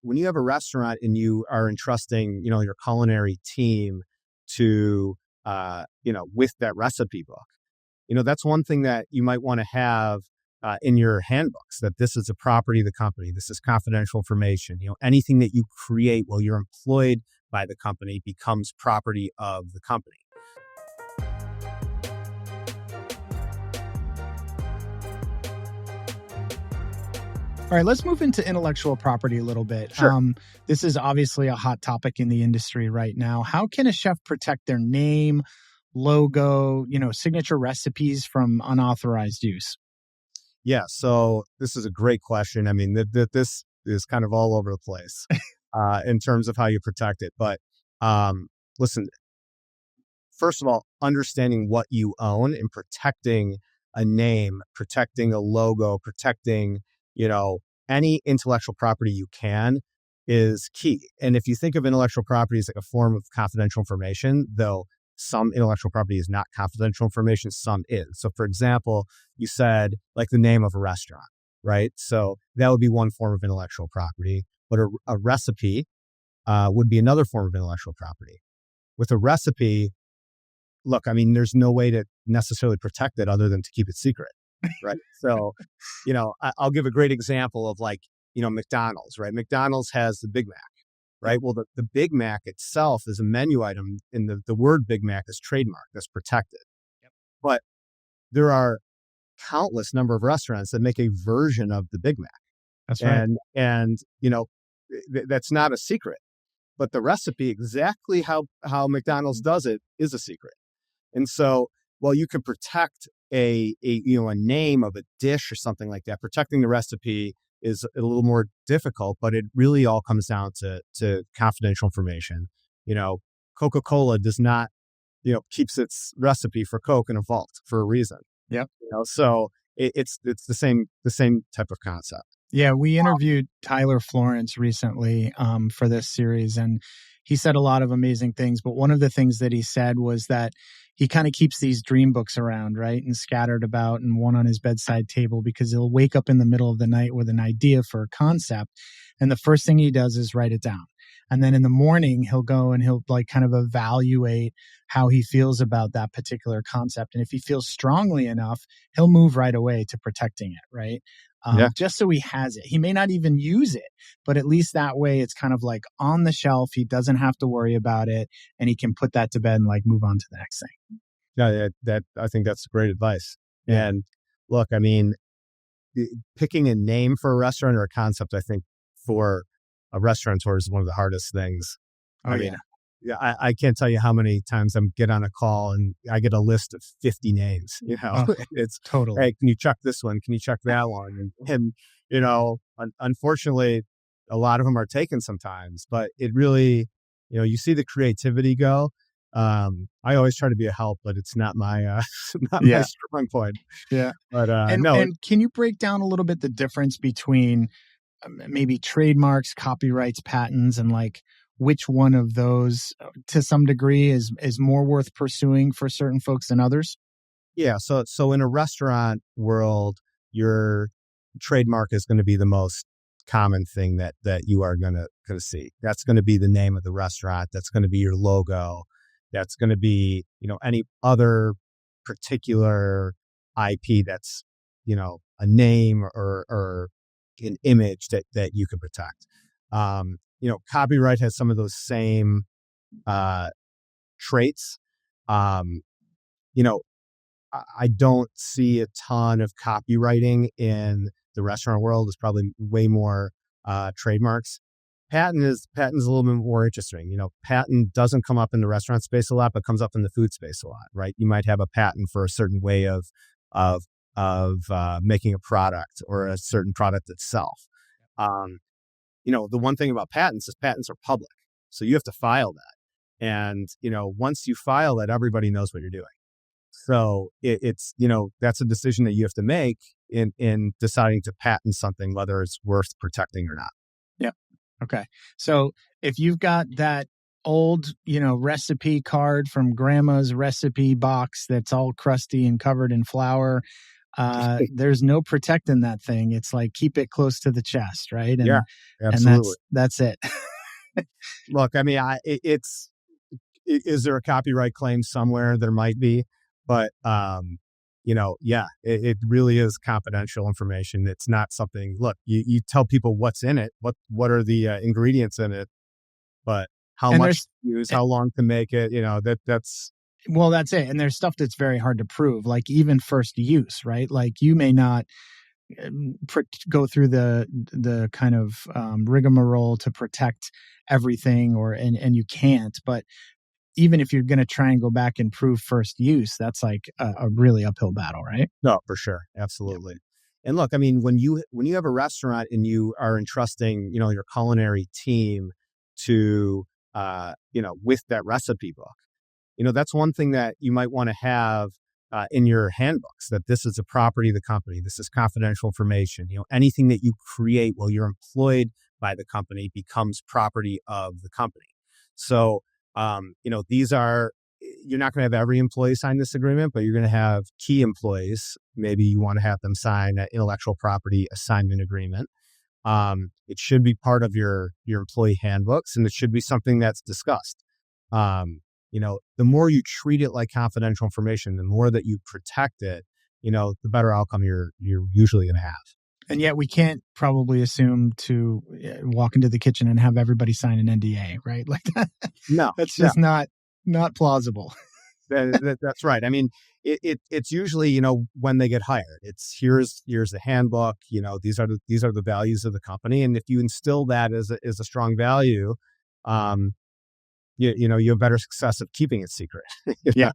when you have a restaurant and you are entrusting, your culinary team to, with that recipe book, that's one thing that you might want to have in your handbooks, that this is a property of the company. This is confidential information. Anything that you create while you're employed by the company becomes property of the company. All right, let's move into intellectual property a little bit. Sure. This is obviously a hot topic in the industry right now. How can a chef protect their name, logo, signature recipes from unauthorized use? Yeah, so this is a great question. I mean, this is kind of all over the place in terms of how you protect it. But listen, first of all, understanding what you own and protecting a name, protecting a logo, protecting, any intellectual property you can is key. And if you think of intellectual property as like a form of confidential information, though some intellectual property is not confidential information, some is. So for example, you said like the name of a restaurant, right? So that would be one form of intellectual property, but a recipe would be another form of intellectual property. With a recipe, look, I mean, there's no way to necessarily protect it other than to keep it secret, right? So, I'll give a great example of like, McDonald's, right? McDonald's has the Big Mac, right? Well, the Big Mac itself is a menu item, and the word Big Mac is trademark, that's protected. Yep. But there are countless number of restaurants that make a version of the Big Mac. That's right. And that's not a secret. But the recipe, exactly how McDonald's does it, is a secret. And so, while you can protect a name of a dish or something like that, protecting the recipe is a little more difficult, but it really all comes down to confidential information. Coca-Cola does not, keeps its recipe for Coke in a vault for a reason. Yep. So it's the same type of concept. Yeah, we interviewed Tyler Florence recently for this series, and he said a lot of amazing things. But one of the things that he said was that he kind of keeps these dream books around, right, and scattered about, and one on his bedside table, because he'll wake up in the middle of the night with an idea for a concept, and the first thing he does is write it down. And then in the morning, he'll go and he'll like kind of evaluate how he feels about that particular concept. And if he feels strongly enough, he'll move right away to protecting it, right? Just so he has it. He may not even use it, but at least that way it's kind of like on the shelf. He doesn't have to worry about it, and he can put that to bed and like move on to the next thing. Yeah, I think that's great advice. Yeah. And look, I mean, picking a name for a restaurant or a concept, I think for a restaurateur is one of the hardest things. Oh, I mean, I can't tell you how many times I get on a call and I get a list of 50 names, it's totally, hey, can you check this one? Can you check that one? And unfortunately, a lot of them are taken sometimes, but it really, you see the creativity go. I always try to be a help, but it's not my, my strong point. Yeah. But, and can you break down a little bit the difference between maybe trademarks, copyrights, patents, and like which one of those to some degree is more worth pursuing for certain folks than others? Yeah. So in a restaurant world, your trademark is going to be the most common thing that you are going to see. That's going to be the name of the restaurant. That's going to be your logo. That's going to be, any other particular IP that's, a name or an image that you could protect. Copyright has some of those same traits. I don't see a ton of copywriting in the restaurant world. It's probably way more trademarks. Patent is a little bit more interesting. Patent doesn't come up in the restaurant space a lot, but comes up in the food space a lot, right? You might have a patent for a certain way of making a product or a certain product itself. The one thing about patents is patents are public. So you have to file that. And, once you file that, everybody knows what you're doing. So it's that's a decision that you have to make in deciding to patent something, whether it's worth protecting or not. Yeah. Okay. So if you've got that old, recipe card from grandma's recipe box that's all crusty and covered in flour, there's no protecting that thing. It's like keep it close to the chest, right? Yeah, And absolutely. that's it. Look, I mean, is there a copyright claim somewhere? There might be, but yeah, it really is confidential information. It's not something. Look, you tell people what's in it, what are the ingredients in it, but how And much there's to use, eh, how long to make it, that's well, that's it. And there's stuff that's very hard to prove, like even first use, right? Like you may not go through the kind of rigmarole to protect everything, and you can't. But even if you're going to try and go back and prove first use, that's like a really uphill battle, right? no, for sure, Yeah. absolutely. And look, I mean, when you have a restaurant and you are entrusting, your culinary team to, with that recipe book, that's one thing that you might want to have in your handbooks, that this is a property of the company. This is confidential information. Anything that you create while you're employed by the company becomes property of the company. So, you're not going to have every employee sign this agreement, but you're going to have key employees. Maybe you want to have them sign an intellectual property assignment agreement. It should be part of your employee handbooks, and it should be something that's discussed. The more you treat it like confidential information, the more that you protect it, the better outcome you're usually going to have. And yet we can't probably assume to walk into the kitchen and have everybody sign an NDA, right? Like that. No, That's no, just not plausible. that's right. I mean, it's usually, when they get hired, it's here's the handbook. These are the values of the company, and if you instill that as a strong value, you have better success of keeping it secret. Yeah.